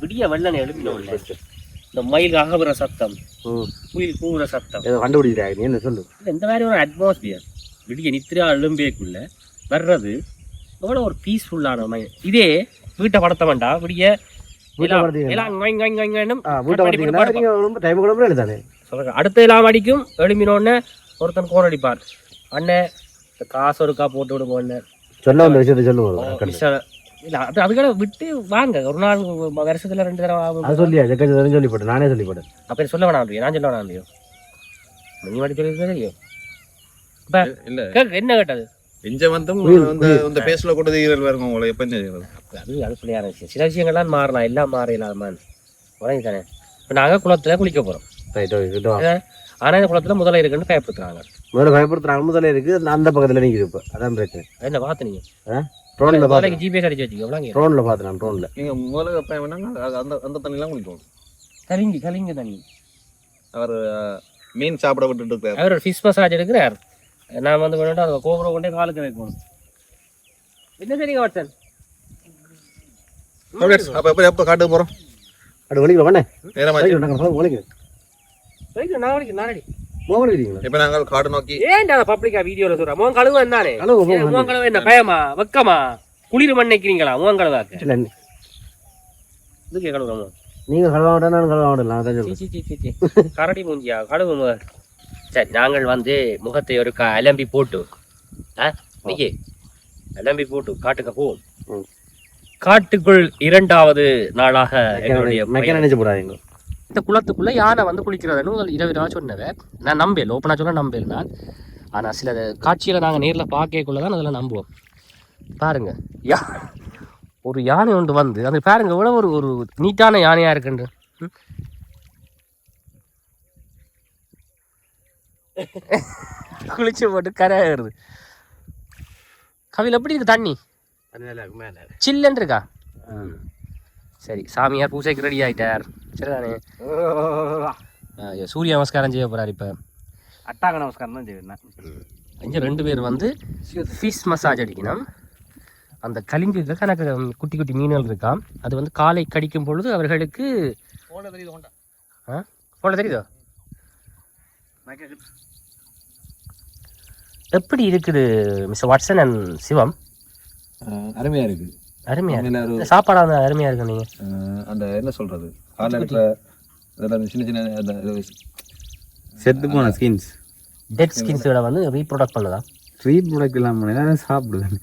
விடிய வெள்ளனை எழுப்பினோம் இந்த மயில் அகவுற சத்தம் குயில் கூவுற சத்தம் கண்டுபிடிக்கிறாங்க நீ என்ன சொல்லு இந்த மாதிரி ஒரு அட்மாஸ்பியர் விடிய நித்திரா எழும்பேக்குள்ள வர்றது எவ்வளோ ஒரு பீஸ்ஃபுல்லான மைண்ட் இதே வீட்டை படுத்த வேண்டாம் விடிய அடுத்த எல்லாம் அடிக்கும் எழுப்பினோடனே ஒருத்தன் கோன் அடிப்பார் அண்ணன் காசு ஒருக்கா போட்டு விடுங்க சொல்ல வந்த விஷயத்த சொல்லுவோம் இல்ல அது அதுக்காக விட்டு வாங்க ஒரு நாள் வருஷத்துல 2 தடவை சொல்லியா சொல்லி போட்டேன் நானே சொல்லி போட்டேன் அப்ப சொல்ல வேணாம் நான் சொல்ல வேணாம் நீ வாடி சொல்லி தெரியும் என்ன கேட்டது இங்க வந்து இந்த பேஸ்ல கூட ஈரல் வருங்க உங்களை எப்ப செய்யறது அது சொல்லியான விஷயம் சில விஷயங்கள்லாம் மாறலாம் எல்லாம் மாறலாமான்னு உடனே தானே இப்போ நாங்கள் குளத்துல குளிக்க போறோம் ஆனா இந்த குளத்துல முதல்ல இருக்குன்னு பயப்படுத்துறாங்க முதல்ல இருக்கு அந்த பக்கத்துல நிக்குது இப்ப அதான் பிரச்சனை என்ன பார்த்து நீங்க ட்ரோன்ல பாத்து ஜிபிஎஸ் அடிச்சு வச்சுக்கோ ட்ரோன்ல பாத்துறேன் ட்ரோன்ல நீங்க முதல்ல அந்த அந்த தண்ணி எல்லாம் குளிக்கும் கலிங்க தண்ணி அவர் மீன் சாப்பிட விட்டுட்டு இருக்காரு அவர் ஃபிஷ் மசாஜ் எடுக்கிறார் நான் வந்து கொண்டு அதை கோபுரம் கொண்டே காலுக்கு வைக்கணும் என்ன சரிங்க வாட்சன் அப்ப எப்ப எப்ப காட்டுக்கு போறோம் அது வலிக்கு வானே இப்ப நாங்க காடு நோக்கி ஏன்டா பப்ளிக்கா வீடியோல சொல்றேன் மோன் கழுவு என்னே மோன் கழுவு என்ன பயமா வெக்கமா குளிர் மண்ணிக்கிறீங்களா மோன் கழுவாக்கு இதுக்கு கழுவுறோம் நீங்க கழுவாவிட்டா நான் கழுவாவிடலாம் கரடி மூஞ்சியா கழுவு சரி நாங்கள் வந்து முகத்தை ஒரு அலம்பி போட்டு நீங்க அலம்பி போட்டு காட்டுக்க போவோம் காட்டுக்குள் 2வது நாளாக நினைச்சு போறாங்க இந்த குளத்துக்குள்ள யானை வந்து குளிக்கிறதுன்னு இரவு சொன்னவன் நான் நம்பேன் ஓப்பனா சொல்ல நம்பேன் நான் ஆனா சில காட்சியில நாங்க நேர்ல பார்க்கக்குள்ளதான் அதெல்லாம் நம்புவோம் பாருங்க ஒரு யானை ஒன்று வந்து அந்த பாருங்க எவ்வளவு ஒரு நீட்டான யானையா இருக்குன்னு குளிச்சு போட்டு கரை ஏறுது கவியில் எப்படி இருக்கு தண்ணி சில்லுன்னு இருக்கா சரி சாமியார் பூசைக்கு ரெடி ஆயிட்டார் சரிதானே சூரிய நமஸ்காரம் செய்ய போறாரு இப்ப அட்டாக நமஸ்காரம் தான் செய்வேன் இங்கே 2 பேர் வந்து ஃபிஷ் மசாஜ் அடிக்கணும் அந்த கலிங்கு கணக்கு குட்டி குட்டி மீன்கள் இருக்காம் அது வந்து காலை கடிக்கும் பொழுது அவர்களுக்கு போல தெரியுதோ எப்படி இருக்குது மிஸ்டர் வாட்சன் அண்ட் சிவம் அருமையா இருக்கு அருமையா சாப்பாடு அருமையா இருக்கு நீங்க அந்த என்ன சொல்றது அதெல்லாம் சின்ன சின்ன செத்து போன ஸ்கின்ஸ் டெட் ஸ்கின்ஸ்களை வந்து ரீப்ரொடக்ட் பண்ணதா ரீப்ரொடக்ட் இல்லாமல் சாப்பிடுவேன்